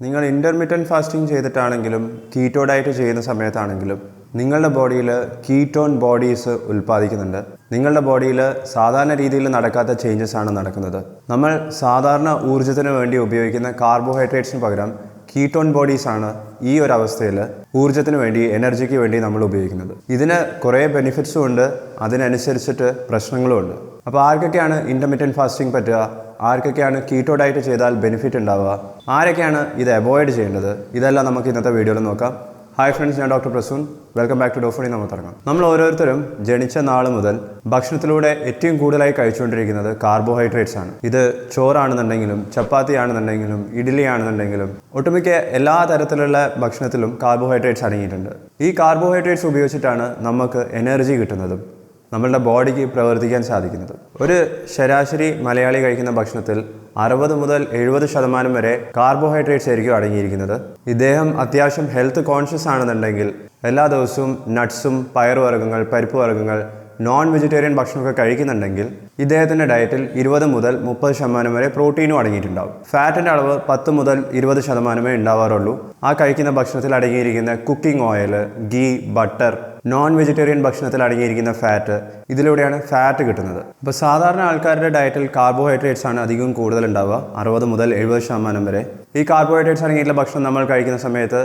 നിങ്ങൾ intermittent fasting ചെയ്തിട്ടാണെങ്കിലും keto diet ചെയ്യുന്ന സമയത്താണെങ്കിലും നിങ്ങളുടെ ബോഡിയിൽ കീറ്റോൺ ബോഡീസ് ഉൽപ്പാദിക്കുന്നുണ്ട്. നിങ്ങളുടെ ബോഡിയിൽ സാധാരണ രീതിയിൽ നടക്കാത്ത ചേഞ്ചസ് ആണ് നടക്കുന്നത്. നമ്മൾ സാധാരണ ഊർജ്ജത്തിന് വേണ്ടി ഉപയോഗിക്കുന്ന കാർബോഹൈഡ്രേറ്റ്സിന് പകരം കീറ്റോൺ ബോഡീസ് ആണ് ഈ ഒരു അവസ്ഥയിൽ ഊർജ്ജത്തിന് വേണ്ടി, എനർജിക്ക് വേണ്ടി നമ്മൾ ഉപയോഗിക്കുന്നത്. ഇതിന് കുറേ ബെനിഫിറ്റ്സും ഉണ്ട്, അതിനനുസരിച്ചിട്ട് പ്രശ്നങ്ങളും ഉണ്ട്. അപ്പോൾ ആർക്കൊക്കെയാണ് ഇൻ്റർമിറ്റൻറ്റ് ഫാസ്റ്റിംഗ് പറ്റുക, ആർക്കൊക്കെയാണ് കീറ്റോ ഡയറ്റ് ചെയ്താൽ ബെനിഫിറ്റ് ഉണ്ടാവുക, ആരൊക്കെയാണ് ഇത് അവോയ്ഡ് ചെയ്യേണ്ടത്, ഇതെല്ലാം നമുക്ക് ഇന്നത്തെ വീഡിയോയിൽ നോക്കാം. ഹായ് ഫ്രണ്ട്സ്, ഞാൻ doctor Prasoon. Welcome back to ഡോഫണി. നമുക്ക് തുടങ്ങാം. നമ്മൾ ഓരോരുത്തരും ജനിച്ച നാൾ മുതൽ ഭക്ഷണത്തിലൂടെ ഏറ്റവും കൂടുതലായി കഴിച്ചുകൊണ്ടിരിക്കുന്നത് കാർബോഹൈഡ്രേറ്റ്സ് ആണ്. ഇത് ചോറാണെന്നുണ്ടെങ്കിലും ചപ്പാത്തി ആണെന്നുണ്ടെങ്കിലും ഇഡ്ഡലി ആണെന്നുണ്ടെങ്കിലും ഒട്ടുമിക്ക എല്ലാ തരത്തിലുള്ള ഭക്ഷണത്തിലും കാർബോഹൈഡ്രേറ്റ്സ് അടങ്ങിയിട്ടുണ്ട്. ഈ കാർബോഹൈഡ്രേറ്റ്സ് ഉപയോഗിച്ചിട്ടാണ് നമുക്ക് എനർജി കിട്ടുന്നതും നമ്മളുടെ ബോഡിക്ക് പ്രവർത്തിക്കാൻ സാധിക്കുന്നത്. ഒരു ശരാശരി മലയാളി കഴിക്കുന്ന ഭക്ഷണത്തിൽ 60 മുതൽ 70% വരെ കാർബോഹൈഡ്രേറ്റ്സ് ആയിരിക്കും അടങ്ങിയിരിക്കുന്നത്. ഇദ്ദേഹം അത്യാവശ്യം ഹെൽത്ത് കോൺഷ്യസ് ആണെന്നുണ്ടെങ്കിൽ എല്ലാ ദിവസവും നട്ട്സും, പയറുവർഗ്ഗങ്ങൾ, പരിപ്പ് വർഗ്ഗങ്ങൾ, നോൺ വെജിറ്റേറിയൻ ഭക്ഷണമൊക്കെ കഴിക്കുന്നുണ്ടെങ്കിൽ ഇദ്ദേഹത്തിൻ്റെ ഡയറ്റിൽ 20 മുതൽ 30% വരെ പ്രോട്ടീനും അടങ്ങിയിട്ടുണ്ടാവും. ഫാറ്റിൻ്റെ അളവ് 10 മുതൽ 20% ഉണ്ടാവാറുള്ളൂ. ആ കഴിക്കുന്ന ഭക്ഷണത്തിൽ അടങ്ങിയിരിക്കുന്ന cooking oil, ghee, butter, non vegetarian ഭക്ഷണത്തിൽ അടങ്ങിയിരിക്കുന്ന ഫാറ്റ്, ഇതിലൂടെയാണ് ഫാറ്റ് കിട്ടുന്നത്. അപ്പോൾ സാധാരണ ആൾക്കാരുടെ ഡയറ്റിൽ കാർബോഹൈഡ്രേറ്റ്സ് ആണ് അധികം കൂടുതൽ ഉണ്ടാവുക, 60 മുതൽ 70% വരെ. ഈ കാർബോഹൈഡ്രേറ്റ്സ് അടങ്ങിയിട്ടുള്ള ഭക്ഷണം നമ്മൾ കഴിക്കുന്ന സമയത്ത്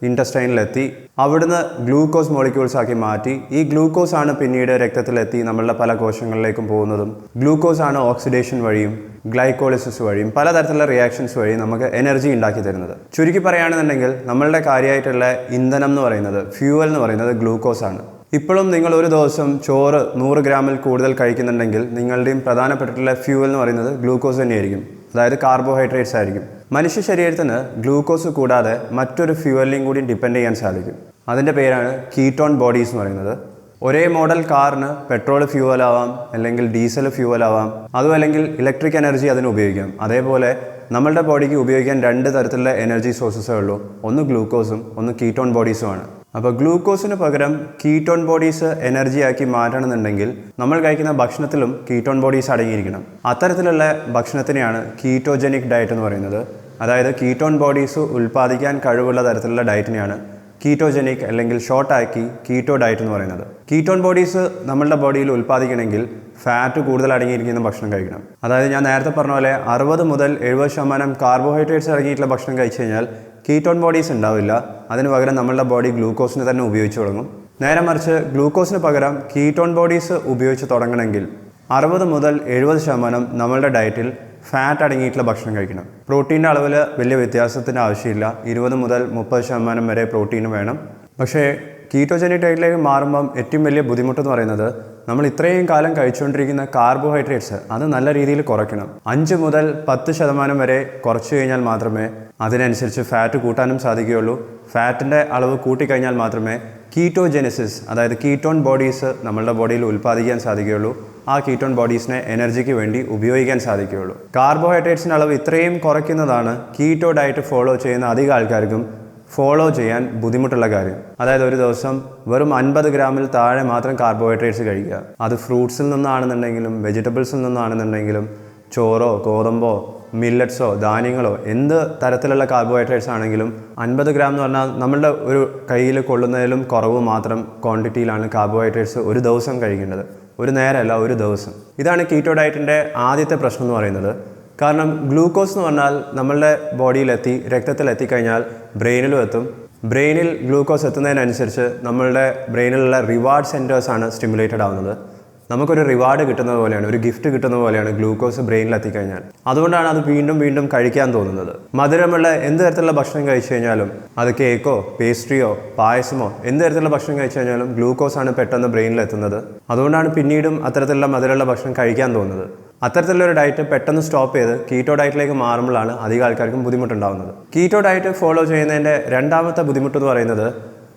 ഇൻറ്റസ്റ്റൈനിലെത്തി അവിടുന്ന് ഗ്ലൂക്കോസ് മോളിക്യൂൾസ് ആക്കി മാറ്റി, ഈ ഗ്ലൂക്കോസ് ആണ് പിന്നീട് രക്തത്തിലെത്തി നമ്മളുടെ പല കോശങ്ങളിലേക്കും പോകുന്നതും. ഗ്ലൂക്കോസ് ആണ് ഓക്സിഡേഷൻ വഴിയും ഗ്ലൈക്കോളിസിസ് വഴിയും പലതരത്തിലുള്ള റിയാക്ഷൻസ് വഴി നമുക്ക് എനർജി ഉണ്ടാക്കി തരുന്നത്. ചുരുക്കി പറയുകയാണെന്നുണ്ടെങ്കിൽ നമ്മളുടെ കാര്യമായിട്ടുള്ള ഇന്ധനം എന്ന് പറയുന്നത്, ഫ്യൂവൽ എന്ന് പറയുന്നത് ഗ്ലൂക്കോസ് ആണ്. ഇപ്പോഴും നിങ്ങൾ ഒരു ദിവസം ചോറ് 100 ഗ്രാമിൽ കൂടുതൽ കഴിക്കുന്നുണ്ടെങ്കിൽ നിങ്ങളുടെയും പ്രധാനപ്പെട്ടിട്ടുള്ള ഫ്യൂവൽ എന്ന് പറയുന്നത് ഗ്ലൂക്കോസ് തന്നെയായിരിക്കും, അതായത് കാർബോഹൈഡ്രേറ്റ്സ് ആയിരിക്കും. മനുഷ്യ ശരീരത്തിന് ഗ്ലൂക്കോസ് കൂടാതെ മറ്റൊരു ഫ്യൂവലിനെയും കൂടി ഡിപ്പെൻഡ് ചെയ്യാൻ സാധിക്കും. അതിൻ്റെ പേരാണ് കീറ്റോൺ ബോഡീസ് എന്ന് പറയുന്നത്. ഒരേ മോഡൽ കാറിന് പെട്രോൾ ഫ്യൂവൽ ആവാം, അല്ലെങ്കിൽ ഡീസൽ ഫ്യൂവൽ ആവാം, അതും അല്ലെങ്കിൽ ഇലക്ട്രിക് എനർജി അതിന് ഉപയോഗിക്കാം. അതേപോലെ നമ്മളുടെ ബോഡിക്ക് ഉപയോഗിക്കാൻ 2 തരത്തിലുള്ള എനർജി സോഴ്സസേ ഉള്ളൂ, ഒന്ന് ഗ്ലൂക്കോസും ഒന്ന് കീറ്റോൺ ബോഡീസുമാണ്. അപ്പോൾ ഗ്ലൂക്കോസിന് പകരം കീറ്റോൺ ബോഡീസ് എനർജിയാക്കി മാറ്റണമെന്നുണ്ടെങ്കിൽ നമ്മൾ കഴിക്കുന്ന ഭക്ഷണത്തിലും കീറ്റോൺ ബോഡീസ് അടങ്ങിയിരിക്കണം. അത്തരത്തിലുള്ള ഭക്ഷണത്തിനെയാണ് കീറ്റോജനിക് ഡയറ്റ് എന്ന് പറയുന്നത്. അതായത് കീറ്റോൺ ബോഡീസ് ഉൽപ്പാദിക്കാൻ കഴിവുള്ള തരത്തിലുള്ള ഡയറ്റിനെയാണ് കീറ്റോജനിക് അല്ലെങ്കിൽ ഷോർട്ടാക്കി കീറ്റോ ഡയറ്റ് എന്ന് പറയുന്നത്. കീറ്റോൺ ബോഡീസ് നമ്മളുടെ ബോഡിയിൽ ഉൽപ്പാദിക്കണമെങ്കിൽ ഫാറ്റ് കൂടുതൽ അടങ്ങിയിരിക്കുന്ന ഭക്ഷണം കഴിക്കണം. അതായത് ഞാൻ നേരത്തെ പറഞ്ഞ പോലെ 60 മുതൽ 70% കാർബോഹൈഡ്രേറ്റ്സ് അടങ്ങിയിട്ടുള്ള ഭക്ഷണം കഴിച്ചു കഴിഞ്ഞാൽ കീറ്റോൺ ബോഡീസ് ഉണ്ടാവില്ല. അതിന് പകരം നമ്മളുടെ ബോഡി ഗ്ലൂക്കോസിന് തന്നെ ഉപയോഗിച്ച് തുടങ്ങും. നേരെ മറിച്ച് ഗ്ലൂക്കോസിന് പകരം കീറ്റോൺ ബോഡീസ് ഉപയോഗിച്ച് തുടങ്ങണമെങ്കിൽ 60 മുതൽ 70% നമ്മളുടെ ഡയറ്റിൽ ഫാറ്റ് അടങ്ങിയിട്ടുള്ള ഭക്ഷണം കഴിക്കണം. പ്രോട്ടീൻ്റെ അളവിൽ വലിയ വ്യത്യാസത്തിൻ്റെ ആവശ്യമില്ല, 20 മുതൽ 30% വരെ പ്രോട്ടീൻ വേണം. പക്ഷേ കീറ്റോജനിക് ഡയറ്റിലേക്ക് മാറുമ്പം ഏറ്റവും വലിയ ബുദ്ധിമുട്ടെന്ന് പറയുന്നത് നമ്മൾ ഇത്രയും കാലം കഴിച്ചുകൊണ്ടിരിക്കുന്ന കാർബോഹൈഡ്രേറ്റ്സ് അത് നല്ല രീതിയിൽ കുറയ്ക്കണം. 5 മുതൽ 10% വരെ കുറച്ച് കഴിഞ്ഞാൽ മാത്രമേ അതിനനുസരിച്ച് ഫാറ്റ് കൂട്ടാനും സാധിക്കുകയുള്ളൂ. ഫാറ്റിൻ്റെ അളവ് കൂട്ടിക്കഴിഞ്ഞാൽ മാത്രമേ കീറ്റോജെനിസിസ്, അതായത് കീറ്റോൺ ബോഡീസ് നമ്മളുടെ ബോഡിയിൽ ഉൽപ്പാദിക്കാൻ സാധിക്കുകയുള്ളൂ. ആ കീറ്റോൺ ബോഡീസിനെ എനർജിക്ക് വേണ്ടി ഉപയോഗിക്കാൻ സാധിക്കുകയുള്ളൂ. കാർബോഹൈഡ്രേറ്റ്സിൻ്റെ അളവ് ഇത്രയും കുറയ്ക്കുന്നതാണ് കീറ്റോ ഡയറ്റ് ഫോളോ ചെയ്യുന്ന അധികം ആൾക്കാർക്കും ഫോളോ ചെയ്യാൻ ബുദ്ധിമുട്ടുള്ള കാര്യം. അതായത് ഒരു ദിവസം വെറും 50 ഗ്രാമിൽ താഴെ മാത്രം കാർബോഹൈഡ്രേറ്റ്സ് കഴിക്കുക. അത് ഫ്രൂട്ട്സിൽ നിന്നാണെന്നുണ്ടെങ്കിലും വെജിറ്റബിൾസിൽ നിന്നാണെന്നുണ്ടെങ്കിലും ചോറോ ഗോതമ്പോ മില്ലറ്റ്സോ ധാന്യങ്ങളോ എന്ത് തരത്തിലുള്ള കാർബോഹൈഡ്രേറ്റ്സ് ആണെങ്കിലും 50 ഗ്രാം എന്ന് പറഞ്ഞാൽ നമ്മളുടെ ഒരു കയ്യിൽ കൊള്ളുന്നതിലും കുറവ് മാത്രം ക്വാണ്ടിറ്റിയിലാണ് കാർബോഹൈഡ്രേറ്റ്സ് ഒരു ദിവസം കഴിക്കേണ്ടത്. ഒരു നേരമല്ല, ഒരു ദിവസം. ഇതാണ് കീറ്റോ ഡയറ്റിൻ്റെ ആദ്യത്തെ പ്രശ്നം എന്ന് പറയുന്നത്. കാരണം ഗ്ലൂക്കോസ് എന്ന് പറഞ്ഞാൽ നമ്മളുടെ ബോഡിയിലെത്തി രക്തത്തിലെത്തിക്കഴിഞ്ഞാൽ ബ്രെയിനിലും എത്തും. ബ്രെയിനിൽ ഗ്ലൂക്കോസ് എത്തുന്നതിനനുസരിച്ച് നമ്മളുടെ ബ്രെയിനിലുള്ള റിവാർഡ് സെൻറ്റേഴ്സാണ് സ്റ്റിമുലേറ്റഡ് ആവുന്നത്. നമുക്കൊരു റിവാർഡ് കിട്ടുന്നത് പോലെയാണ്, ഒരു ഗിഫ്റ്റ് കിട്ടുന്ന പോലെയാണ് ഗ്ലൂക്കോസ് ബ്രെയിനിൽ എത്തിക്കഴിഞ്ഞാൽ. അതുകൊണ്ടാണ് അത് വീണ്ടും വീണ്ടും കഴിക്കാൻ തോന്നുന്നത്. മധുരമുള്ള എന്ത് തരത്തിലുള്ള ഭക്ഷണം കഴിച്ചു കഴിഞ്ഞാലും, അത് കേക്കോ പേസ്ട്രിയോ പായസമോ എന്ത് തരത്തിലുള്ള ഭക്ഷണം കഴിച്ചു കഴിഞ്ഞാലും ഗ്ലൂക്കോസ് ആണ് പെട്ടെന്ന് ബ്രെയിനിൽ എത്തുന്നത്. അതുകൊണ്ടാണ് പിന്നീടും അത്തരത്തിലുള്ള മധുരമുള്ള ഭക്ഷണം കഴിക്കാൻ തോന്നുന്നത്. അത്തരത്തിലുള്ളൊരു ഡയറ്റ് പെട്ടെന്ന് സ്റ്റോപ്പ് ചെയ്ത് കീറ്റോ ഡയറ്റിലേക്ക് മാറുമ്പോഴാണ് അധികം ആൾക്കാർക്കും ബുദ്ധിമുട്ടുണ്ടാകുന്നത്. കീറ്റോ ഡയറ്റ് ഫോളോ ചെയ്യുന്നതിൻ്റെ രണ്ടാമത്തെ ബുദ്ധിമുട്ടെന്ന് പറയുന്നത്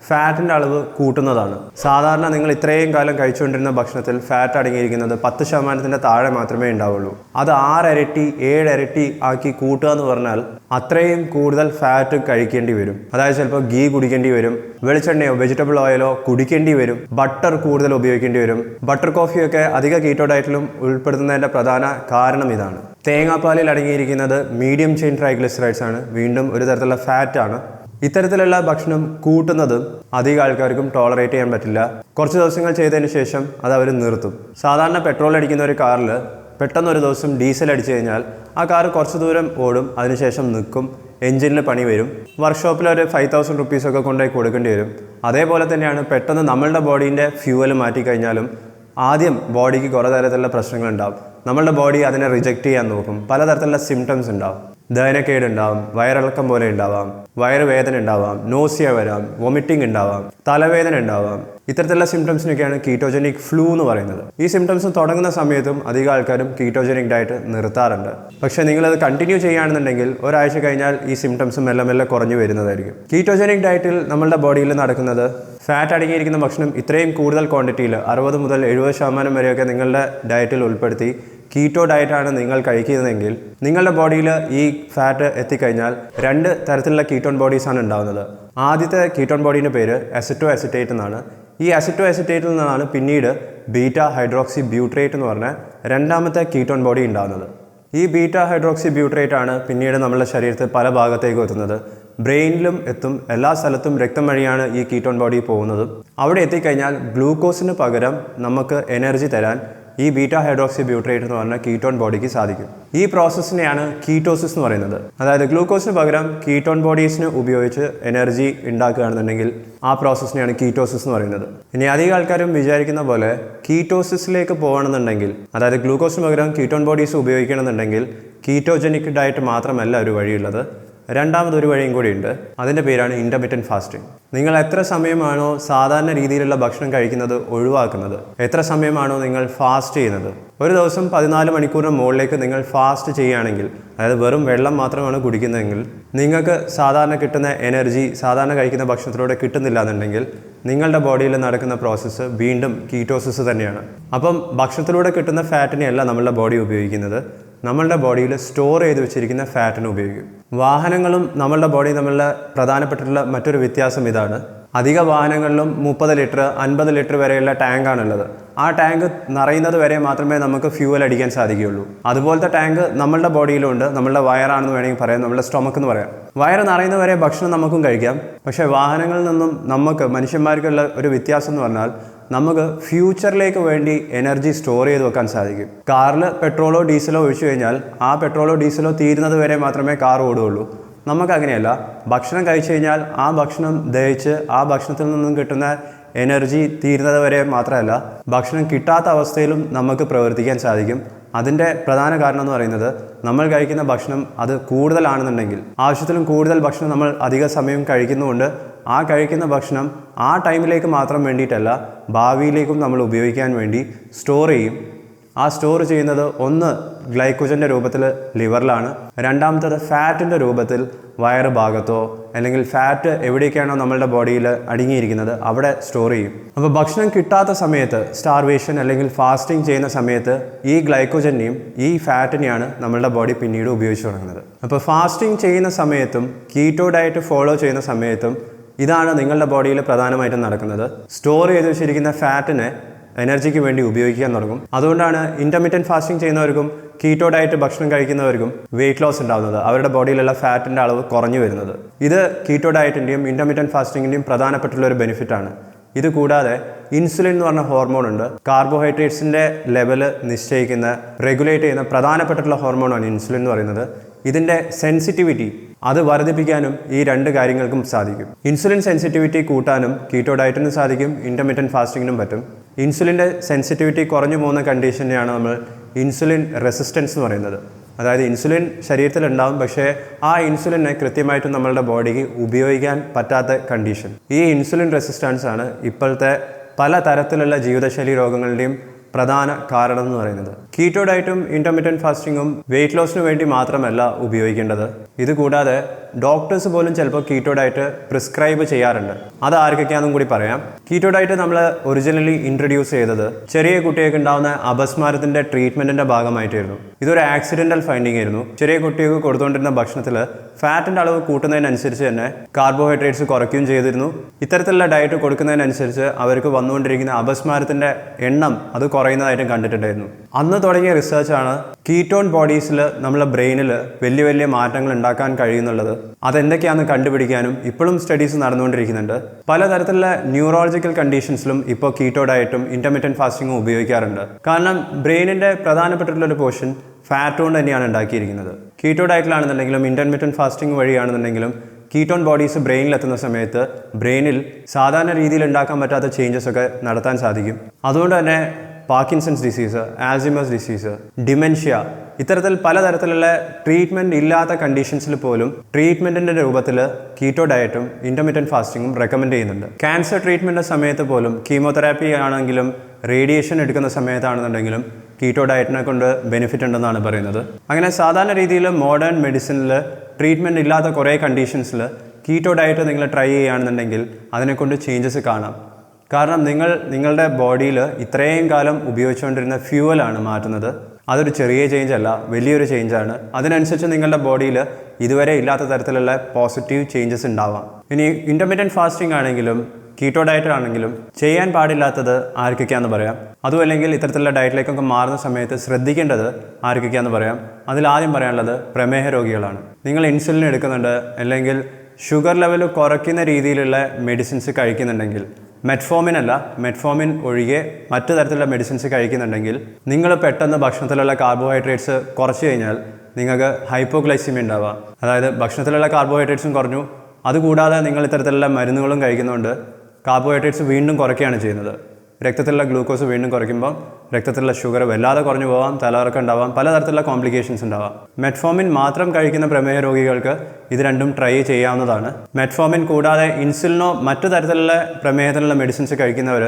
ഫാറ്റിൻ്റെ അളവ് കൂട്ടുന്നതാണ്. സാധാരണ നിങ്ങൾ ഇത്രയും കാലം കഴിച്ചുകൊണ്ടിരുന്ന ഭക്ഷണത്തിൽ ഫാറ്റ് അടങ്ങിയിരിക്കുന്നത് 10% താഴെ മാത്രമേ ഉണ്ടാവുള്ളൂ. അത് 6 ഇരട്ടി 7 ഇരട്ടി ആക്കി കൂട്ടുക എന്ന് പറഞ്ഞാൽ അത്രയും കൂടുതൽ ഫാറ്റ് കഴിക്കേണ്ടി വരും. അതായത് ചിലപ്പോൾ ഗീ കുടിക്കേണ്ടി വരും, വെളിച്ചെണ്ണയോ വെജിറ്റബിൾ ഓയിലോ കുടിക്കേണ്ടി വരും, ബട്ടർ കൂടുതൽ ഉപയോഗിക്കേണ്ടി വരും. ബട്ടർ കോഫിയൊക്കെ അധിക കീറ്റോ ഡയറ്റിലും ഉൾപ്പെടുത്തുന്നതിൻ്റെ പ്രധാന കാരണം ഇതാണ്. തേങ്ങാപ്പാലിൽ അടങ്ങിയിരിക്കുന്നത് മീഡിയം ചെയിൻ ട്രൈഗ്ലിസറൈഡ്സ് ആണ്, വീണ്ടും ഒരു തരത്തിലുള്ള ഫാറ്റ് ആണ്. ഇത്തരത്തിലുള്ള ഭക്ഷണം കൂട്ടുന്നതും അധികം ആൾക്കാർക്കും ടോളറേറ്റ് ചെയ്യാൻ പറ്റില്ല. കുറച്ച് ദിവസങ്ങൾ ചെയ്തതിന് ശേഷം അത് അവർ നിർത്തും. സാധാരണ പെട്രോൾ അടിക്കുന്ന ഒരു കാറിൽ പെട്ടെന്ന് ഒരു ദിവസം ഡീസൽ അടിച്ചു കഴിഞ്ഞാൽ ആ കാർ കുറച്ച് ദൂരം ഓടും, അതിനുശേഷം നിൽക്കും, എഞ്ചിനിൽ പണി വരും, വർക്ക്ഷോപ്പിൽ ഒരു 5,000 റുപ്പീസൊക്കെ കൊണ്ടുപോയി കൊടുക്കേണ്ടി വരും. അതേപോലെ തന്നെയാണ് പെട്ടെന്ന് നമ്മളുടെ ബോഡീൻ്റെ ഫ്യൂവൽ മാറ്റിക്കഴിഞ്ഞാലും ആദ്യം ബോഡിക്ക് കുറേ തരത്തിലുള്ള പ്രശ്നങ്ങളുണ്ടാവും. നമ്മളുടെ ബോഡി അതിനെ റിജക്റ്റ് ചെയ്യാൻ നോക്കും. പലതരത്തിലുള്ള സിംറ്റംസ് ഉണ്ടാവും. ദഹനക്കേട് ഉണ്ടാവും, വയറിളക്കം പോലെ ഉണ്ടാവാം, വയറുവേദന ഉണ്ടാവാം, നോസിയ വരാം, വൊമിറ്റിംഗ് ഉണ്ടാവാം, തലവേദന ഉണ്ടാവാം. ഇത്തരത്തിലുള്ള സിംറ്റംസിനൊക്കെയാണ് കീറ്റോജനിക് ഫ്ലൂ എന്ന് പറയുന്നത്. ഈ സിംറ്റംസ് തുടങ്ങുന്ന സമയത്തും അധികം ആൾക്കാരും കീറ്റോജനിക് ഡയറ്റ് നിർത്താറുണ്ട്. പക്ഷേ നിങ്ങളത് കണ്ടിന്യൂ ചെയ്യുകയാണെന്നുണ്ടെങ്കിൽ ഒരാഴ്ച കഴിഞ്ഞാൽ ഈ സിംറ്റംസ് മെല്ലെ മെല്ലെ കുറഞ്ഞു വരുന്നതായിരിക്കും. കീറ്റോജനിക് ഡയറ്റിൽ നമ്മളുടെ ബോഡിയിൽ നടക്കുന്നത് ഫാറ്റ് അടങ്ങിയിരിക്കുന്ന ഭക്ഷണം ഇത്രയും കൂടുതൽ ക്വാണ്ടിറ്റിയിൽ 60 മുതൽ 70% വരെയൊക്കെ നിങ്ങളുടെ ഡയറ്റിൽ ഉൾപ്പെടുത്തി കീറ്റോ ഡയറ്റാണ് നിങ്ങൾ കഴിക്കുന്നതെങ്കിൽ നിങ്ങളുടെ ബോഡിയിൽ ഈ ഫാറ്റ് എത്തിക്കഴിഞ്ഞാൽ 2 തരത്തിലുള്ള കീറ്റോൺ ബോഡീസാണ് ഉണ്ടാകുന്നത്. ആദ്യത്തെ കീറ്റോൺ ബോഡീൻ്റെ പേര് അസറ്റോ അസിറ്റേറ്റ് എന്നാണ്. ഈ അസറ്റോ അസിറ്റേറ്റിൽ നിന്നാണ് പിന്നീട് ബീറ്റ ഹൈഡ്രോക്സി ബ്യൂട്രേറ്റ് എന്ന് പറഞ്ഞ രണ്ടാമത്തെ കീറ്റോൺ ബോഡി ഉണ്ടാകുന്നത്. ഈ ബീറ്റ ഹൈഡ്രോക്സി ബ്യൂട്രേറ്റ് ആണ് പിന്നീട് നമ്മുടെ ശരീരത്തിൽ പല ഭാഗത്തേക്കും എത്തുന്നത്. ബ്രെയിനിലും എത്തും, എല്ലാ സ്ഥലത്തും രക്തം വഴിയാണ് ഈ കീറ്റോൺ ബോഡി പോകുന്നത്. അവിടെ എത്തിക്കഴിഞ്ഞാൽ ഗ്ലൂക്കോസിന് പകരം നമുക്ക് എനർജി തരാൻ ഈ ബീറ്റ ഹൈഡ്രോക്സി ബ്യൂട്രേറ്റ് എന്ന് പറഞ്ഞ കീറ്റോൺ ബോഡിക്ക് സാധിക്കും. ഈ പ്രോസസ്സിനെയാണ് കീറ്റോസിസ് എന്ന് പറയുന്നത്. അതായത് ഗ്ലൂക്കോസിന് പകരം കീറ്റോൺ ബോഡീസിന് ഉപയോഗിച്ച് എനർജി ഉണ്ടാക്കുകയാണെന്നുണ്ടെങ്കിൽ ആ പ്രോസസ്സിനെയാണ് കീറ്റോസിസ് എന്ന് പറയുന്നത്. ഇനി അധികം ആൾക്കാരും വിചാരിക്കുന്ന പോലെ കീറ്റോസിസിലേക്ക് പോകണമെന്നുണ്ടെങ്കിൽ, അതായത് ഗ്ലൂക്കോസിന് പകരം കീറ്റോൺ ബോഡീസ് ഉപയോഗിക്കണമെന്നുണ്ടെങ്കിൽ കീറ്റോജനിക് ഡയറ്റ് മാത്രമല്ല ഒരു വഴിയുള്ളത്. രണ്ടാമതൊരു വഴിയും കൂടിയുണ്ട്. അതിൻ്റെ പേരാണ് ഇൻ്റർമിറ്റൻറ്റ് ഫാസ്റ്റിംഗ്. നിങ്ങൾ എത്ര സമയമാണോ സാധാരണ രീതിയിലുള്ള ഭക്ഷണം കഴിക്കുന്നത് ഒഴിവാക്കുന്നത്, എത്ര സമയമാണോ നിങ്ങൾ ഫാസ്റ്റ് ചെയ്യുന്നത്, ഒരു ദിവസം 14 മണിക്കൂറിന് മുകളിലേക്ക് നിങ്ങൾ ഫാസ്റ്റ് ചെയ്യുകയാണെങ്കിൽ, അതായത് വെറും വെള്ളം മാത്രമാണ് കുടിക്കുന്നതെങ്കിൽ, നിങ്ങൾക്ക് സാധാരണ കിട്ടുന്ന എനർജി സാധാരണ കഴിക്കുന്ന ഭക്ഷണത്തിലൂടെ കിട്ടുന്നില്ല എന്നുണ്ടെങ്കിൽ നിങ്ങളുടെ ബോഡിയിൽ നടക്കുന്ന പ്രോസസ്സ് വീണ്ടും കീറ്റോസിസ് തന്നെയാണ്. അപ്പം ഭക്ഷണത്തിലൂടെ കിട്ടുന്ന ഫാറ്റിനെയല്ല നമ്മളുടെ ബോഡി ഉപയോഗിക്കുന്നത്, നമ്മളുടെ ബോഡിയിൽ സ്റ്റോർ ചെയ്ത് വെച്ചിരിക്കുന്ന ഫാറ്റിന് ഉപയോഗിക്കും. വാഹനങ്ങളും നമ്മളുടെ ബോഡി തമ്മിലുള്ള പ്രധാനപ്പെട്ടിട്ടുള്ള മറ്റൊരു വ്യത്യാസം ഇതാണ്. അധിക വാഹനങ്ങളിലും 30 ലിറ്റർ 50 ലിറ്റർ വരെയുള്ള ടാങ്കാണുള്ളത്. ആ ടാങ്ക് നിറയുന്നത് വരെ മാത്രമേ നമുക്ക് ഫ്യൂവൽ അടിക്കാൻ സാധിക്കുകയുള്ളൂ. അതുപോലത്തെ ടാങ്ക് നമ്മളുടെ ബോഡിയിലുണ്ട്. നമ്മളുടെ വയറാണെന്ന് വേണമെങ്കിൽ പറയാം, നമ്മളുടെ സ്റ്റൊമക്ക് എന്ന് പറയാം. വയറ് നിറയുന്ന വരെ ഭക്ഷണം നമുക്കും കഴിക്കാം. പക്ഷേ വാഹനങ്ങളിൽ നിന്നും നമുക്ക് മനുഷ്യന്മാർക്കുള്ള ഒരു വ്യത്യാസം എന്ന് പറഞ്ഞാൽ നമുക്ക് ഫ്യൂച്ചറിലേക്ക് വേണ്ടി എനർജി സ്റ്റോർ ചെയ്ത് വെക്കാൻ സാധിക്കും. കാറിൽ പെട്രോളോ ഡീസലോ ഒഴിച്ചു കഴിഞ്ഞാൽ ആ പെട്രോളോ ഡീസലോ തീരുന്നത് വരെ മാത്രമേ കാർ ഓടുകയുള്ളൂ. നമുക്കങ്ങനെയല്ല. ഭക്ഷണം കഴിച്ചു കഴിഞ്ഞാൽ ആ ഭക്ഷണം ദഹിച്ച് ആ ഭക്ഷണത്തിൽ നിന്നും കിട്ടുന്ന എനർജി തീരുന്നത് വരെ മാത്രമല്ല, ഭക്ഷണം കിട്ടാത്ത അവസ്ഥയിലും നമുക്ക് പ്രവർത്തിക്കാൻ സാധിക്കും. അതിൻ്റെ പ്രധാന കാരണം എന്ന് പറയുന്നത് നമ്മൾ കഴിക്കുന്ന ഭക്ഷണം അത് കൂടുതലാണെന്നുണ്ടെങ്കിൽ, ആവശ്യത്തിലും കൂടുതൽ ഭക്ഷണം നമ്മൾ അധിക സമയം കഴിക്കുന്നുകൊണ്ട് ആ കഴിക്കുന്ന ഭക്ഷണം ആ ടൈമിലേക്ക് മാത്രം വേണ്ടിയിട്ടല്ല, ഭാവിയിലേക്കും നമ്മൾ ഉപയോഗിക്കാൻ വേണ്ടി സ്റ്റോർ ചെയ്യും. ആ സ്റ്റോർ ചെയ്യുന്നത് ഒന്ന് ഗ്ലൈക്കോജൻ്റെ രൂപത്തിൽ ലിവറിലാണ്, രണ്ടാമത്തത് ഫാറ്റിൻ്റെ രൂപത്തിൽ വയറ് ഭാഗത്തോ അല്ലെങ്കിൽ ഫാറ്റ് എവിടേക്കാണോ നമ്മളുടെ ബോഡിയിൽ അടങ്ങിയിരിക്കുന്നത് അവിടെ സ്റ്റോർ ചെയ്യും. അപ്പോൾ ഭക്ഷണം കിട്ടാത്ത സമയത്ത്, സ്റ്റാർവേഷൻ അല്ലെങ്കിൽ ഫാസ്റ്റിംഗ് ചെയ്യുന്ന സമയത്ത് ഈ ഗ്ലൈക്കോജനെയും ഈ ഫാറ്റിനെയാണ് നമ്മളുടെ ബോഡി പിന്നീട് ഉപയോഗിച്ച് തുടങ്ങുന്നത്. അപ്പോൾ ഫാസ്റ്റിംഗ് ചെയ്യുന്ന സമയത്തും കീറ്റോ ഡയറ്റ് ഫോളോ ചെയ്യുന്ന സമയത്തും ഇതാണ് നിങ്ങളുടെ ബോഡിയിൽ പ്രധാനമായിട്ടും നടക്കുന്നത്. സ്റ്റോർ ചെയ്ത് വെച്ചിരിക്കുന്ന ഫാറ്റിനെ എനർജിക്ക് വേണ്ടി ഉപയോഗിക്കാൻ തുടങ്ങും. അതുകൊണ്ടാണ് ഇൻ്റർമിറ്റൻറ്റ് ഫാസ്റ്റിംഗ് ചെയ്യുന്നവർക്കും കീറ്റോ ഡയറ്റ് ഭക്ഷണം കഴിക്കുന്നവർക്കും വെയിറ്റ് ലോസ് ഉണ്ടാകുന്നത്, അവരുടെ ബോഡിയിലുള്ള ഫാറ്റിൻ്റെ അളവ് കുറഞ്ഞു വരുന്നത്. ഇത് കീറ്റോ ഡയറ്റിൻ്റെയും ഇൻ്റർമിറ്റൻറ്റ് ഫാസ്റ്റിങ്ങിൻ്റെയും പ്രധാനപ്പെട്ടുള്ള ഒരു ബെനിഫിറ്റാണ്. ഇത് കൂടാതെ ഇൻസുലിൻ എന്ന് പറഞ്ഞ ഹോർമോൺ ഉണ്ട്. കാർബോഹൈഡ്രേറ്റ്സിൻ്റെ ലെവല് നിശ്ചയിക്കുന്ന, റെഗുലേറ്റ് ചെയ്യുന്ന പ്രധാനപ്പെട്ടിട്ടുള്ള ഹോർമോണാണ് ഇൻസുലിൻ എന്ന് പറയുന്നത്. ഇതിൻ്റെ സെൻസിറ്റിവിറ്റി അത് വർദ്ധിപ്പിക്കാനും ഈ 2 കാര്യങ്ങൾക്കും സാധിക്കും. ഇൻസുലിൻ സെൻസിറ്റിവിറ്റി കൂട്ടാനും കീറ്റോ ഡയറ്റിനും സാധിക്കും, ഇൻ്റർമിറ്റൻറ്റ് ഫാസ്റ്റിങ്ങിനും പറ്റും. ഇൻസുലിൻ്റെ സെൻസിറ്റിവിറ്റി കുറഞ്ഞു പോകുന്ന കണ്ടീഷനെയാണ് നമ്മൾ ഇൻസുലിൻ റെസിസ്റ്റൻസ് എന്ന് പറയുന്നത്. അതായത് ഇൻസുലിൻ ശരീരത്തിലുണ്ടാവും, പക്ഷേ ആ ഇൻസുലിനെ കൃത്യമായിട്ടും നമ്മളുടെ ബോഡിക്ക് ഉപയോഗിക്കാൻ പറ്റാത്ത കണ്ടീഷൻ. ഈ ഇൻസുലിൻ റെസിസ്റ്റൻസ് ആണ് ഇപ്പോഴത്തെ പല തരത്തിലുള്ള ജീവിതശൈലി രോഗങ്ങളുടെയും പ്രധാന കാരണം എന്ന് പറയുന്നത്. കീറ്റോ ഡയറ്റും ഇൻ്റർമിറ്റൻറ്റ് ഫാസ്റ്റിങ്ങും വെയിറ്റ് ലോസിന് വേണ്ടി മാത്രമല്ല ഉപയോഗിക്കേണ്ടത്. ഇത് കൂടാതെ ഡോക്ടേഴ്സ് പോലും ചിലപ്പോൾ കീറ്റോ ഡയറ്റ് പ്രിസ്ക്രൈബ് ചെയ്യാറുണ്ട്. അത് ആർക്കൊക്കെയാണെന്നും കൂടി പറയാം. കീറ്റോ ഡയറ്റ് നമ്മൾ ഒറിജിനലി ഇൻട്രൊഡ്യൂസ് ചെയ്തത് ചെറിയ കുട്ടികൾക്ക് ഉണ്ടാകുന്ന അപസ്മാരത്തിൻ്റെ ട്രീറ്റ്മെൻറ്റിൻ്റെ ഭാഗമായിട്ടായിരുന്നു. ഇതൊരു ആക്സിഡൻ്റൽ ഫൈൻഡിങ് ആയിരുന്നു. ചെറിയ കുട്ടികൾക്ക് കൊടുത്തുകൊണ്ടിരുന്ന ഭക്ഷണത്തിൽ ഫാറ്റിൻ്റെ അളവ് കൂട്ടുന്നതിനനുസരിച്ച് തന്നെ കാർബോഹൈഡ്രേറ്റ്സ് കുറയ്ക്കുകയും ചെയ്തിരുന്നു. ഇത്തരത്തിലുള്ള ഡയറ്റ് കൊടുക്കുന്നതിനനുസരിച്ച് അവർക്ക് വന്നുകൊണ്ടിരിക്കുന്ന അപസ്മാരത്തിൻ്റെ എണ്ണം അത് കുറയുന്നതായിട്ടും കണ്ടിട്ടുണ്ടായിരുന്നു. അന്ന് തുടങ്ങിയ റിസർച്ചാണ് കീറ്റോൺ ബോഡീസിൽ നമ്മളെ ബ്രെയിനിൽ വലിയ വലിയ മാറ്റങ്ങൾ ഉണ്ടാക്കാൻ കഴിയുന്നുള്ളത്. അതെന്തൊക്കെയാണെന്ന് കണ്ടുപിടിക്കാനും ഇപ്പോഴും സ്റ്റഡീസ് നടന്നുകൊണ്ടിരിക്കുന്നുണ്ട്. പലതരത്തിലുള്ള ന്യൂറോളജിക്കൽ കണ്ടീഷൻസിലും ഇപ്പോൾ കീറ്റോ ഡയറ്റും ഇൻ്റർമിറ്റൻറ്റ് ഫാസ്റ്റിങ്ങും ഉപയോഗിക്കാറുണ്ട്. കാരണം ബ്രെയിനിൻ്റെ പ്രധാനപ്പെട്ടിട്ടുള്ളൊരു പോർഷൻ ഫാറ്റ് കൊണ്ട് തന്നെയാണ് ഉണ്ടാക്കിയിരിക്കുന്നത്. കീറ്റോ ഡയറ്റിലാണെന്നുണ്ടെങ്കിലും ഇൻ്റർമിറ്റൻറ്റ് ഫാസ്റ്റിംഗ് വഴിയാണെന്നുണ്ടെങ്കിലും കീറ്റോൺ ബോഡീസ് ബ്രെയിനിലെത്തുന്ന സമയത്ത് ബ്രെയിനിൽ സാധാരണ രീതിയിൽ ഉണ്ടാക്കാൻ പറ്റാത്ത ചേഞ്ചസ് ഒക്കെ നടത്താൻ സാധിക്കും. അതുകൊണ്ട് തന്നെ പാർക്കിൻസൺസ് ഡിസീസ്, ആൽസിമേഴ്സ് ഡിസീസ്, ഡിമെൻഷ്യ ഇത്തരത്തിൽ പലതരത്തിലുള്ള ട്രീറ്റ്മെൻറ്റ് ഇല്ലാത്ത കണ്ടീഷൻസിൽ പോലും ട്രീറ്റ്മെൻറ്റിൻ്റെ രൂപത്തിൽ കീറ്റോ ഡയറ്റും ഇൻ്റർമിറ്റൻറ്റ് ഫാസ്റ്റിങ്ങും റെക്കമെൻഡ് ചെയ്യുന്നുണ്ട്. ക്യാൻസർ ട്രീറ്റ്മെൻറ്റിൻ്റെ സമയത്ത് പോലും കീമോതെറാപ്പി ആണെങ്കിലും റേഡിയേഷൻ എടുക്കുന്ന സമയത്താണെന്നുണ്ടെങ്കിലും കീറ്റോ ഡയറ്റിനെ കൊണ്ട് ബെനിഫിറ്റ് ഉണ്ടെന്നാണ് പറയുന്നത്. അങ്ങനെ സാധാരണ രീതിയിൽ മോഡേൺ മെഡിസിനിൽ ട്രീറ്റ്മെൻറ്റ് ഇല്ലാത്ത കുറേ കണ്ടീഷൻസിൽ കീറ്റോ ഡയറ്റ് നിങ്ങൾ ട്രൈ ചെയ്യുകയാണെന്നുണ്ടെങ്കിൽ അതിനെക്കൊണ്ട് ചേഞ്ചസ് കാണാം. കാരണം നിങ്ങളുടെ ബോഡിയിൽ ഇത്രയും കാലം ഉപയോഗിച്ചുകൊണ്ടിരുന്ന ഫ്യൂവലാണ് മാറ്റുന്നത്. അതൊരു ചെറിയ ചേഞ്ച് അല്ല, വലിയൊരു ചേഞ്ചാണ്. അതിനനുസരിച്ച് നിങ്ങളുടെ ബോഡിയിൽ ഇതുവരെ ഇല്ലാത്ത തരത്തിലുള്ള പോസിറ്റീവ് ചേഞ്ചസ് ഉണ്ടാവാം. ഇനി ഇൻ്റർമിറ്റൻറ്റ് ഫാസ്റ്റിംഗ് ആണെങ്കിലും കീറ്റോ ഡയറ്റ് ആണെങ്കിലും ചെയ്യാൻ പാടില്ലാത്തത് ആർക്കൊക്കെയാണെന്ന് പറയാം. അതുമല്ലെങ്കിൽ ഇത്തരത്തിലുള്ള ഡയറ്റിലേക്കൊക്കെ മാറുന്ന സമയത്ത് ശ്രദ്ധിക്കേണ്ടത് ആർക്കൊക്കെയാണെന്ന് പറയാം. അതിലാദ്യം പറയാനുള്ളത് പ്രമേഹ രോഗികളാണ്. നിങ്ങൾ ഇൻസുലിൻ എടുക്കുന്നുണ്ട്, അല്ലെങ്കിൽ ഷുഗർ ലെവൽ കുറയ്ക്കുന്ന രീതിയിലുള്ള മെഡിസിൻസ് കഴിക്കുന്നുണ്ടെങ്കിൽ, മെറ്റ്ഫോമിൻ ഒഴികെ മറ്റു തരത്തിലുള്ള മെഡിസിൻസ് കഴിക്കുന്നുണ്ടെങ്കിൽ നിങ്ങൾ പെട്ടെന്ന് ഭക്ഷണത്തിലുള്ള കാർബോഹൈഡ്രേറ്റ്സ് കുറച്ച് കഴിഞ്ഞാൽ നിങ്ങൾക്ക് ഹൈപ്പോഗ്ലൈസിമി ഉണ്ടാവുക. അതായത് ഭക്ഷണത്തിലുള്ള കാർബോഹൈഡ്രേറ്റ്സും കുറഞ്ഞു, അതുകൂടാതെ നിങ്ങൾ ഇത്തരത്തിലുള്ള മരുന്നുകളും കഴിക്കുന്നതുകൊണ്ട് കാർബോഹൈഡ്രേറ്റ്സ് വീണ്ടും കുറയ്ക്കുകയാണ് ചെയ്യുന്നത്. രക്തത്തിലുള്ള ഗ്ലൂക്കോസ് വീണ്ടും കുറയ്ക്കുമ്പോൾ രക്തത്തിലുള്ള ഷുഗർ വല്ലാതെ കുറഞ്ഞു പോകാം, തലകറക്കം ഉണ്ടാവാം, പലതരത്തിലുള്ള കോംപ്ലിക്കേഷൻസ് ഉണ്ടാവാം. മെറ്റ്ഫോമിൻ മാത്രം കഴിക്കുന്ന പ്രമേഹ രോഗികൾക്ക് ഇത് രണ്ടും ട്രൈ ചെയ്യാവുന്നതാണ്. മെറ്റ്ഫോമിൻ കൂടാതെ ഇൻസുലിനോ മറ്റു തരത്തിലുള്ള പ്രമേഹത്തിനുള്ള മെഡിസിൻസ് കഴിക്കുന്നവർ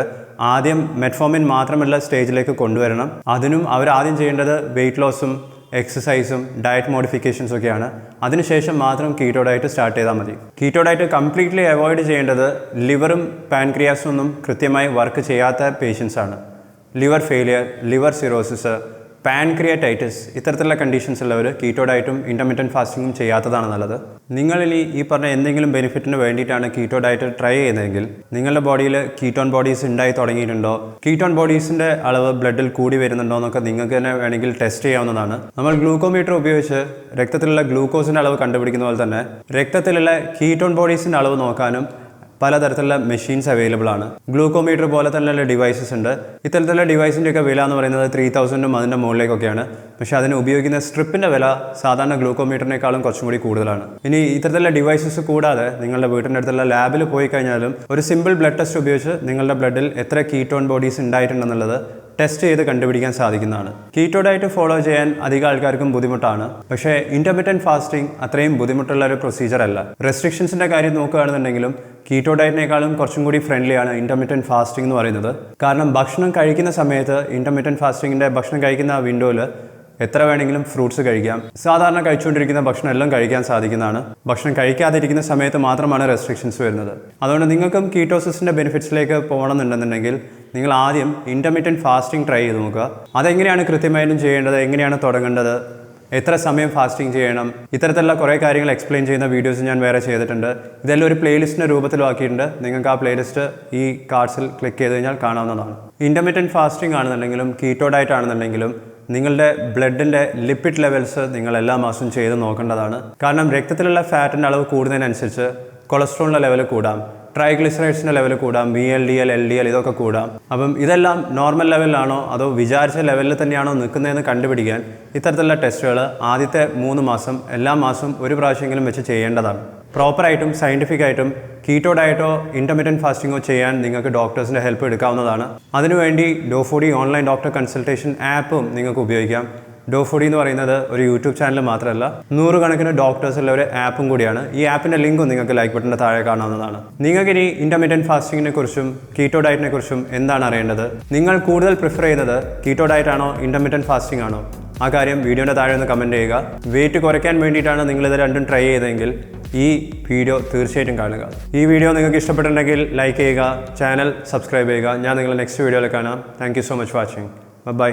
ആദ്യം മെറ്റ്ഫോമിൻ മാത്രമുള്ള സ്റ്റേജിലേക്ക് കൊണ്ടുവരണം. അതിനും അവരാദ്യം ചെയ്യേണ്ടത് വെയിറ്റ് ലോസും എക്സസൈസും ഡയറ്റ് മോഡിഫിക്കേഷൻസ് ഒക്കെയാണ്. അതിനുശേഷം മാത്രം കീറ്റോ ഡയറ്റ് സ്റ്റാർട്ട് ചെയ്താൽ മതി. കീറ്റോ ഡയറ്റ് കംപ്ലീറ്റ്ലി അവോയ്ഡ് ചെയ്യേണ്ടത് ലിവറും പാൻക്രിയാസും ഒന്നും കൃത്യമായി വർക്ക് ചെയ്യാത്ത പേഷ്യൻസാണ്. Liver failure, liver cirrhosis, pancreatitis ഇത്തരത്തിലുള്ള കണ്ടീഷൻസ് ഉള്ളവർ കീറ്റോ ഡയറ്റും ഇൻ്റർമിറ്റൻറ്റ് ഫാസ്റ്റിങ്ങും ചെയ്യാത്തതാണ് നല്ലത്. നിങ്ങളിൽ ഈ പറഞ്ഞ എന്തെങ്കിലും ബെനിഫിറ്റിന് വേണ്ടിയിട്ടാണ് കീറ്റോ ഡയറ്റ് ട്രൈ ചെയ്യുന്നതെങ്കിൽ നിങ്ങളുടെ ബോഡിയിൽ കീറ്റോൺ ബോഡീസ് ഉണ്ടായി തുടങ്ങിയിട്ടുണ്ടോ, കീറ്റോൺ ബോഡീസിൻ്റെ അളവ് ബ്ലഡിൽ കൂടി വരുന്നുണ്ടോ എന്നൊക്കെ നിങ്ങൾക്ക് തന്നെ വേണമെങ്കിൽ ടെസ്റ്റ് ചെയ്യാവുന്നതാണ്. നമ്മൾ ഗ്ലൂക്കോമീറ്റർ ഉപയോഗിച്ച് രക്തത്തിലുള്ള ഗ്ലൂക്കോസിൻ്റെ അളവ് കണ്ടുപിടിക്കുന്ന പോലെ തന്നെ രക്തത്തിലുള്ള കീറ്റോൺ ബോഡീസിൻ്റെ അളവ് നോക്കാനും പലതരത്തിലുള്ള മെഷീൻസ് അവൈലബിൾ ആണ്. ഗ്ലൂക്കോമീറ്റർ പോലെ തന്നെയുള്ള ഡിവൈസസ് ഉണ്ട്. ഇത്തരത്തിലുള്ള ഡിവൈസിൻ്റെയൊക്കെ വില എന്ന് പറയുന്നത് 3000-ഉം അതിൻ്റെ മുകളിലേക്കൊക്കെയാണ്. പക്ഷേ അതിന് ഉപയോഗിക്കുന്ന സ്ട്രിപ്പിൻ്റെ വില സാധാരണ ഗ്ലൂക്കോമീറ്ററിനേക്കാളും കുറച്ചും കൂടി കൂടുതലാണ്. ഇനി ഇത്തരത്തിലുള്ള ഡിവൈസസ് കൂടാതെ നിങ്ങളുടെ വീട്ടിൻ്റെ അടുത്തുള്ള ലാബിൽ പോയി കഴിഞ്ഞാലും ഒരു സിമ്പിൾ ബ്ലഡ് ടെസ്റ്റ് ഉപയോഗിച്ച് നിങ്ങളുടെ ബ്ലഡിൽ എത്ര കീറ്റോൺ ബോഡീസ് ഉണ്ടായിട്ടുണ്ടെന്നുള്ളത് ടെസ്റ്റ് ചെയ്ത് കണ്ടുപിടിക്കാൻ സാധിക്കുന്നതാണ്. കീറ്റോ ഡയറ്റ് ഫോളോ ചെയ്യാൻ അധികം ആൾക്കാർക്കും ബുദ്ധിമുട്ടാണ്. പക്ഷേ ഇൻ്റർമിറ്റൻറ്റ് ഫാസ്റ്റിംഗ് അത്രയും ബുദ്ധിമുട്ടുള്ള ഒരു പ്രൊസീജിയർ അല്ല. റെസ്ട്രിക്ഷൻസിൻ്റെ കാര്യം നോക്കുകയാണെന്നുണ്ടെങ്കിലും കീറ്റോ ഡയറ്റിനേക്കാളും കുറച്ചും കൂടി ഫ്രണ്ട്ലിയാണ് ഇൻ്റർമിറ്റൻറ്റ് ഫാസ്റ്റിംഗ് എന്ന് പറയുന്നത്. കാരണം ഭക്ഷണം കഴിക്കുന്ന സമയത്ത് ഇൻ്റർമിറ്റൻറ്റ് ഫാസ്റ്റിങ്ങിൻ്റെ ഭക്ഷണം കഴിക്കുന്ന വിൻഡോയിൽ എത്ര വേണമെങ്കിലും ഫ്രൂട്ട്സ് കഴിക്കാം. സാധാരണ കഴിച്ചുകൊണ്ടിരിക്കുന്ന ഭക്ഷണം എല്ലാം കഴിക്കാൻ സാധിക്കുന്നതാണ്. ഭക്ഷണം കഴിക്കാതിരിക്കുന്ന സമയത്ത് മാത്രമാണ് റെസ്ട്രിക്ഷൻസ് വരുന്നത്. അതുകൊണ്ട് നിങ്ങൾക്കും കീറ്റോസിസിൻ്റെ ബെനിഫിറ്റ്സിലേക്ക് പോകണമെന്നുണ്ടെന്നുണ്ടെങ്കിൽ നിങ്ങൾ ആദ്യം ഇൻ്റർമിറ്റൻറ്റ് ഫാസ്റ്റിംഗ് ട്രൈ ചെയ്ത് നോക്കുക. അതെങ്ങനെയാണ് കൃത്യമായിട്ടും ചെയ്യേണ്ടത്, എങ്ങനെയാണ് തുടങ്ങേണ്ടത്, എത്ര സമയം ഫാസ്റ്റിംഗ് ചെയ്യണം, ഇത്തരത്തിലുള്ള കുറേ കാര്യങ്ങൾ എക്സ്പ്ലെയിൻ ചെയ്യുന്ന വീഡിയോസ് ഞാൻ വേറെ ചെയ്തിട്ടുണ്ട്. ഇതെല്ലാം ഒരു പ്ലേലിസ്റ്റിൻ്റെ രൂപത്തിലാക്കിയിട്ടുണ്ട്. നിങ്ങൾക്ക് ആ പ്ലേലിസ്റ്റ് ഈ കാർഡ്സിൽ ക്ലിക്ക് ചെയ്ത് കഴിഞ്ഞാൽ കാണാവുന്നതാണ്. ഇൻ്റർമിറ്റൻറ്റ് ഫാസ്റ്റിംഗ് ആണെന്നുണ്ടെങ്കിലും കീറ്റോ ഡയറ്റ് ആണെന്നുണ്ടെങ്കിലും നിങ്ങളുടെ ബ്ലഡിൻ്റെ ലിപ്പിഡ് ലെവൽസ് നിങ്ങൾ എല്ലാ മാസവും ചെയ്ത് നോക്കേണ്ടതാണ്. കാരണം രക്തത്തിലുള്ള ഫാറ്റിൻ്റെ അളവ് കൂടുന്നതിനനുസരിച്ച് കൊളസ്ട്രോളിൻ്റെ ലെവൽ കൂടാം, ട്രൈഗ്ലിസറൈഡ്സിൻ്റെ ലെവൽ കൂടാം, VLDL, LDL ഇതൊക്കെ കൂടാം. അപ്പം ഇതെല്ലാം നോർമൽ ലെവലിലാണോ അതോ വിചാരിച്ച ലെവലിൽ തന്നെയാണോ നിൽക്കുന്നതെന്ന് കണ്ടുപിടിക്കാൻ ഇത്തരത്തിലുള്ള ടെസ്റ്റുകൾ ആദ്യത്തെ 3 മാസം എല്ലാ മാസവും ഒരു പ്രാവശ്യമെങ്കിലും വെച്ച് ചെയ്യേണ്ടതാണ്. പ്രോപ്പറായിട്ടും സയൻറ്റിഫിക്കായിട്ടും കീറ്റോ ഡയറ്റോ ഇൻ്റർമിറ്റൻറ്റ് ഫാസ്റ്റിങ്ങോ ചെയ്യാൻ നിങ്ങൾക്ക് ഡോക്ടേഴ്സിൻ്റെ ഹെൽപ്പ് എടുക്കാവുന്നതാണ്. അതിനുവേണ്ടി ഡോഫുഡി ഓൺലൈൻ ഡോക്ടർ കൺസൾട്ടേഷൻ ആപ്പും നിങ്ങൾക്ക് ഉപയോഗിക്കാം. ഡോഫുഡി എന്ന് പറയുന്നത് ഒരു യൂട്യൂബ് ചാനൽ മാത്രമല്ല, 100 കണക്കിന് ഡോക്ടേഴ്സുള്ള ഒരു ആപ്പും കൂടിയാണ്. ഈ ആപ്പിൻ്റെ ലിങ്കും നിങ്ങൾക്ക് ലൈക്ക് ബട്ടൻ്റെ താഴെ കാണാവുന്നതാണ്. നിങ്ങൾക്ക് ഇനി ഇൻ്റർമിറ്റൻറ്റ് ഫാസ്റ്റിങ്ങിനെ കുറിച്ചും കീറ്റോ ഡയറ്റിനെ കുറിച്ചും എന്താണ് അറിയേണ്ടത്, നിങ്ങൾ കൂടുതൽ പ്രിഫർ ചെയ്യുന്നത് കീറ്റോ ഡയറ്റ് ആണോ ഇൻ്റർമിറ്റൻറ്റ് ഫാസ്റ്റിംഗ് ആണോ, ആ കാര്യം വീഡിയോയുടെ താഴെ ഒന്ന് കമൻറ്റ് ചെയ്യുക. വെയിറ്റ് കുറയ്ക്കാൻ വേണ്ടിയിട്ടാണ് നിങ്ങളിത് രണ്ടും ട്രൈ ചെയ്തതെങ്കിൽ ഈ വീഡിയോ തീർച്ചയായിട്ടും കാണുക. ഈ വീഡിയോ നിങ്ങൾക്ക് ഇഷ്ടപ്പെട്ടിട്ടുണ്ടെങ്കിൽ ലൈക്ക് ചെയ്യുക, ചാനൽ സബ്സ്ക്രൈബ് ചെയ്യുക. ഞാൻ നിങ്ങളെ നെക്സ്റ്റ് വീഡിയോയിൽ കാണാം. Thank you so much watching. By.